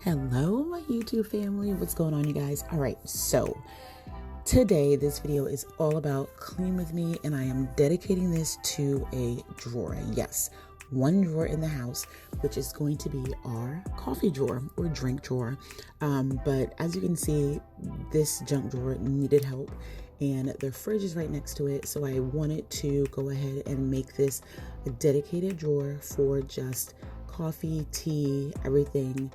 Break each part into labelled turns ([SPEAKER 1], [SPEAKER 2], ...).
[SPEAKER 1] Hello, my YouTube family. What's going on, you guys? All right, so today this video is all about clean with me, and I am dedicating this to a drawer. Yes, one drawer in the house, which is going to be our coffee drawer or drink drawer. But as you can see, this junk drawer needed help, and the fridge is right next to it. So I wanted to go ahead and make this a dedicated drawer for just coffee, tea, everything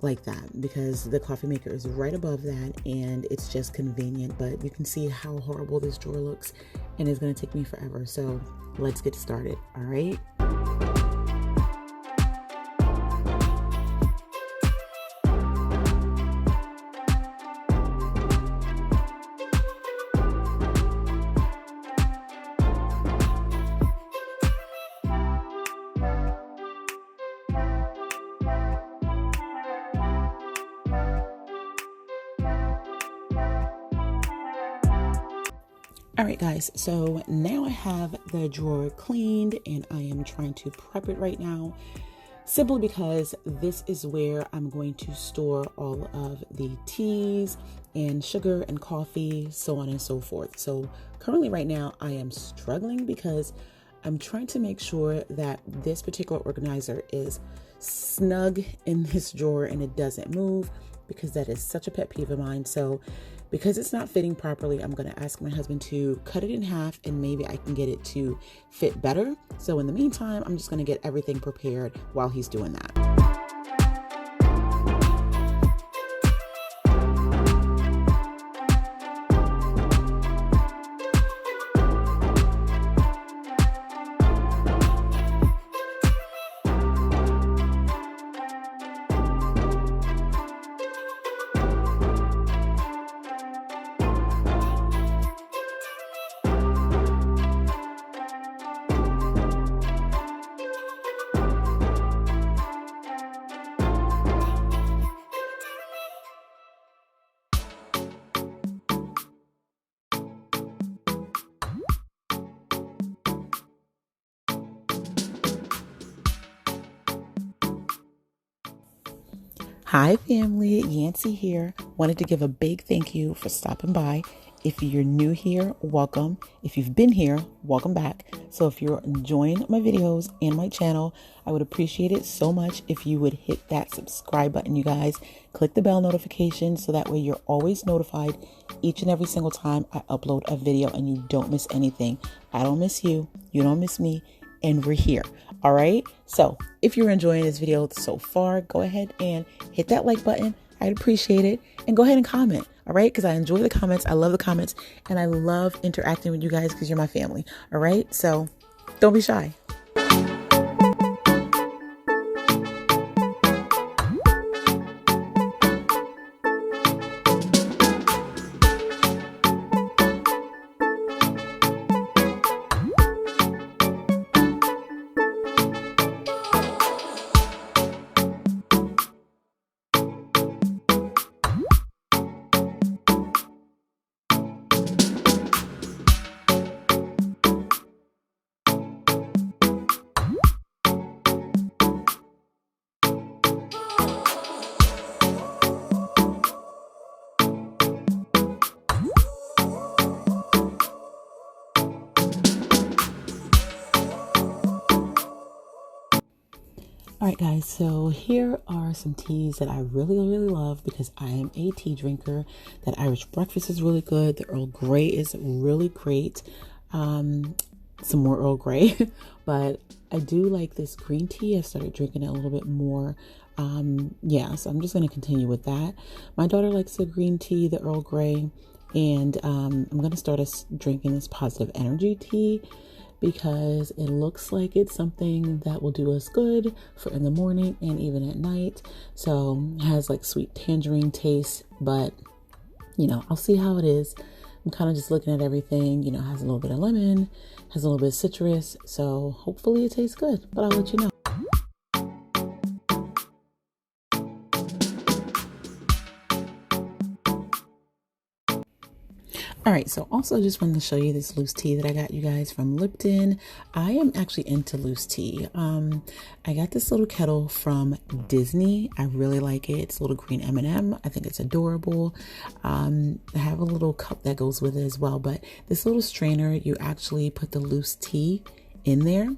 [SPEAKER 1] like that, because the coffee maker is right above that and it's just convenient. But you can see how horrible this drawer looks, and it's going to take me forever. So let's get started. All right. All right, guys, so now I have the drawer cleaned and I am trying to prep it right now, simply because this is where I'm going to store all of the teas and sugar and coffee, so on and so forth. So currently right now I am struggling because I'm trying to make sure that this particular organizer is snug in this drawer and it doesn't move, because that is such a pet peeve of mine. So because it's not fitting properly, I'm going to ask my husband to cut it in half and maybe I can get it to fit better. So in the meantime, I'm just going to get everything prepared while he's doing that. Hi family, Yancy here. Wanted to give a big thank you for stopping by. If you're new here, welcome. If you've been here, welcome back. So if you're enjoying my videos and my channel, I would appreciate it so much if you would hit that subscribe button, you guys. Click the bell notification so that way you're always notified each and every single time I upload a video and you don't miss anything. I don't miss you, you don't miss me, and we're here. All right. So if you're enjoying this video so far, go ahead and hit that like button. I'd appreciate it. And go ahead and comment. All right. Because I enjoy the comments. I love the comments. And I love interacting with you guys because you're my family. All right. So don't be shy. All right, guys, so here are some teas that I really love because I am a tea drinker. That Irish breakfast is really good. The Earl Grey is really great. Some more Earl Grey, but I do like this green tea. I started drinking it a little bit more. Yeah, so I'm just going to continue with that. My daughter likes the green tea, the Earl Grey, and I'm going to start drinking this positive energy tea, because it looks like it's something that will do us good for in the morning and even at night. So it has like sweet tangerine taste, but you know, I'll see how it is. I'm kind of just looking at everything, you know, has a little bit of lemon, has a little bit of citrus. So hopefully it tastes good, but I'll let you know. All right, so also just wanted to show you this loose tea that I got you guys from Lipton. I am actually into loose tea. I got this little kettle from Disney. I really like it. It's a little green M&M. I think it's adorable. I have a little cup that goes with it as well, but this little strainer, you actually put the loose tea in there.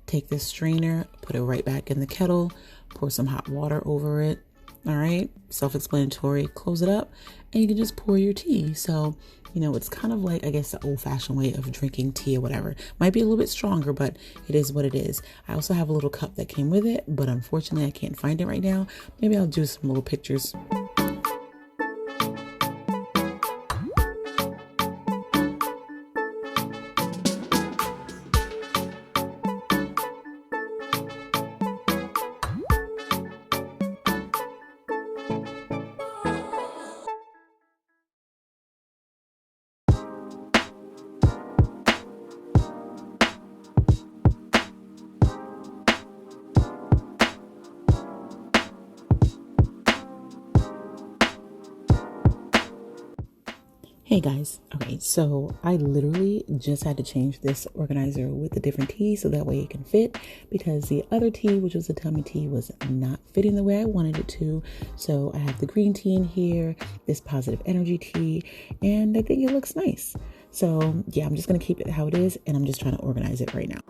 [SPEAKER 1] Take this strainer, put it right back in the kettle, pour some hot water over it. All right, self-explanatory, close it up, and you can just pour your tea. So, you know, it's kind of like, I guess, the old-fashioned way of drinking tea or whatever. Might be a little bit stronger, but it is what it is. I also have a little cup that came with it, but unfortunately I can't find it right now. Maybe I'll do some little pictures. Hey guys, okay, so I literally just had to change this organizer with the different tea so that way it can fit, because the other tea, which was the tummy tea, was not fitting the way I wanted it to. So I have the green tea in here, this positive energy tea, and I think it looks nice. So yeah, I'm just gonna keep it how it is, and I'm just trying to organize it right now.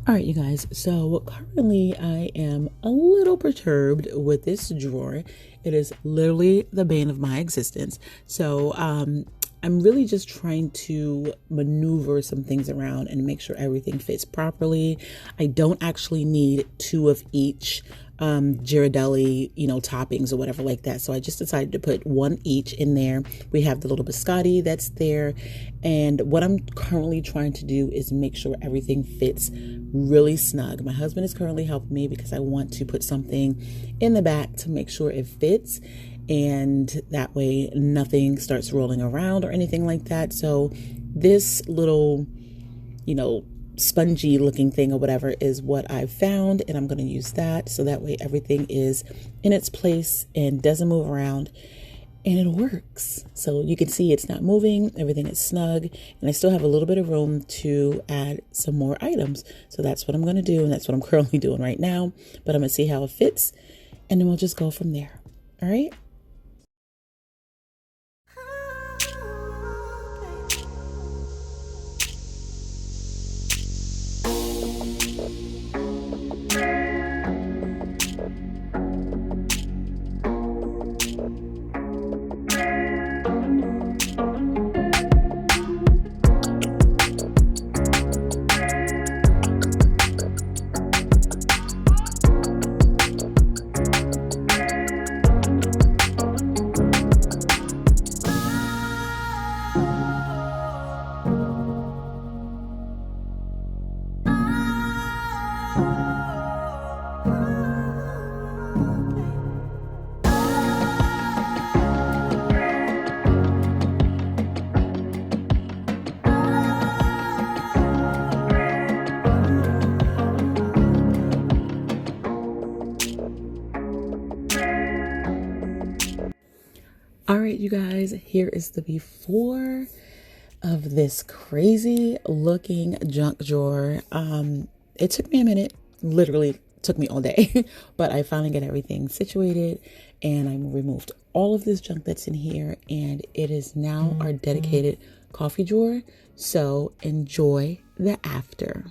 [SPEAKER 1] All right, you guys, so currently I am a little perturbed with this drawer. It is literally the bane of my existence. So I'm really just trying to maneuver some things around and make sure everything fits properly. I don't actually need two of each Ghirardelli, toppings or whatever like that. So I just decided to put one each in there. We have the little biscotti that's there. And what I'm currently trying to do is make sure everything fits really snug. My husband is currently helping me because I want to put something in the back to make sure it fits. And that way nothing starts rolling around or anything like that. So this little, spongy looking thing or whatever is what I've found, and I'm going to use that so that way everything is in its place and doesn't move around, and it works. So you can see it's not moving, everything is snug, and I still have a little bit of room to add some more items. So that's what I'm going to do, and that's what I'm currently doing right now, but I'm going to see how it fits, and then we'll just go from there. All right. All right, you guys, here is the before. of this crazy looking junk drawer. It took me a minute, literally took me all day, but I finally got everything situated and I removed all of this junk that's in here, and it is now our dedicated coffee drawer. So enjoy the after.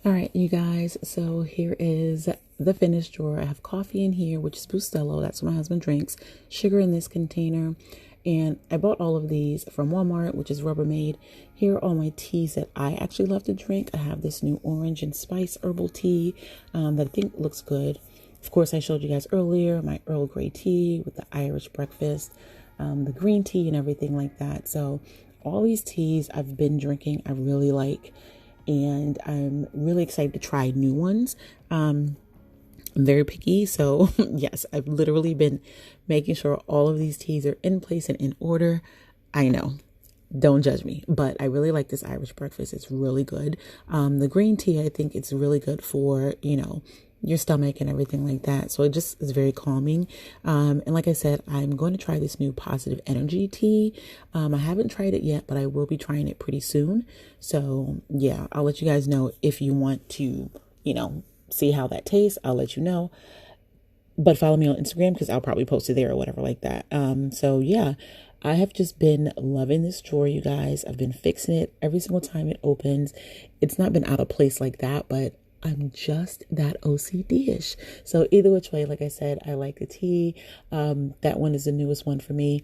[SPEAKER 1] All right, you guys, so here is the finished drawer. I have coffee in here, which is Bustelo. That's what my husband drinks. Sugar in this container. And I bought all of these from Walmart, which is Rubbermaid. Here are all my teas that I actually love to drink. I have this new orange and spice herbal tea that I think looks good. Of course, I showed you guys earlier my Earl Grey tea with the Irish breakfast, the green tea and everything like that. So all these teas I've been drinking, I really like. And I'm really excited to try new ones. I'm very picky. So yes, I've literally been making sure all of these teas are in place and in order. I know, don't judge me, but I really like this Irish breakfast. It's really good. The green tea, I think it's really good for, your stomach and everything like that. So it just is very calming. And like I said, I'm going to try this new positive energy tea. I haven't tried it yet, but I will be trying it pretty soon. So yeah, I'll let you guys know if you want to, see how that tastes. I'll let you know. But follow me on Instagram because I'll probably post it there or whatever like that. So yeah, I have just been loving this drawer, you guys. I've been fixing it every single time it opens. It's not been out of place like that, but I'm just that OCD-ish. So either which way, like I said, I like the tea. That one is the newest one for me.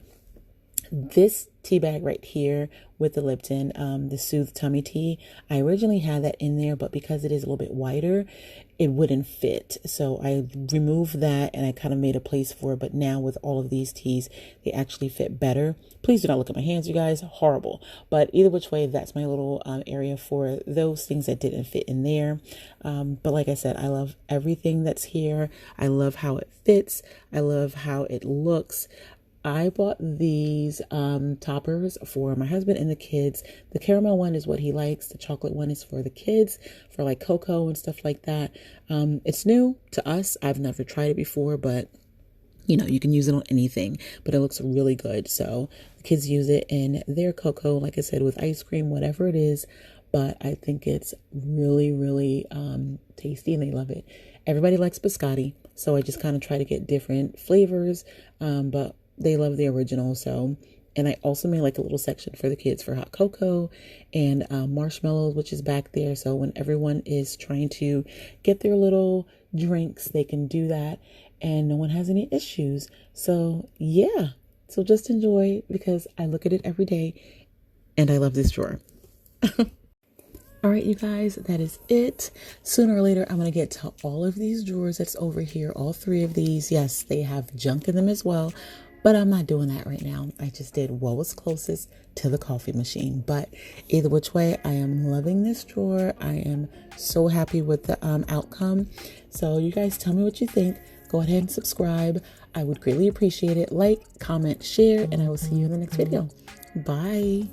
[SPEAKER 1] This tea bag right here with the Lipton, the Soothe Tummy Tea, I originally had that in there, but because it is a little bit wider, it wouldn't fit. So I removed that and I kind of made a place for it. But now with all of these teas, they actually fit better. Please do not look at my hands, you guys. Horrible. But either which way, that's my little area for those things that didn't fit in there. But like I said, I love everything that's here. I love how it fits. I love how it looks. I bought these toppers for my husband and the kids. The caramel one is what he likes. The chocolate one is for the kids, for like cocoa and stuff like that. It's new to us. I've never tried it before, but you can use it on anything, but it looks really good. So the kids use it in their cocoa, like I said, with ice cream, whatever it is. But I think it's really, really tasty and they love it. Everybody likes biscotti. So I just kind of try to get different flavors, but they love the original. So, and I also made like a little section for the kids for hot cocoa and marshmallows, which is back there. So when everyone is trying to get their little drinks, they can do that and no one has any issues. So yeah, so just enjoy because I look at it every day and I love this drawer. All right, you guys, that is it. Sooner or later, I'm going to get to all of these drawers that's over here. All three of these. Yes, they have junk in them as well. But I'm not doing that right now. I just did what was closest to the coffee machine. But either which way, I am loving this drawer. I am so happy with the outcome. So you guys tell me what you think. Go ahead and subscribe. I would greatly appreciate it. Like, comment, share, and I will see you in the next video. Bye.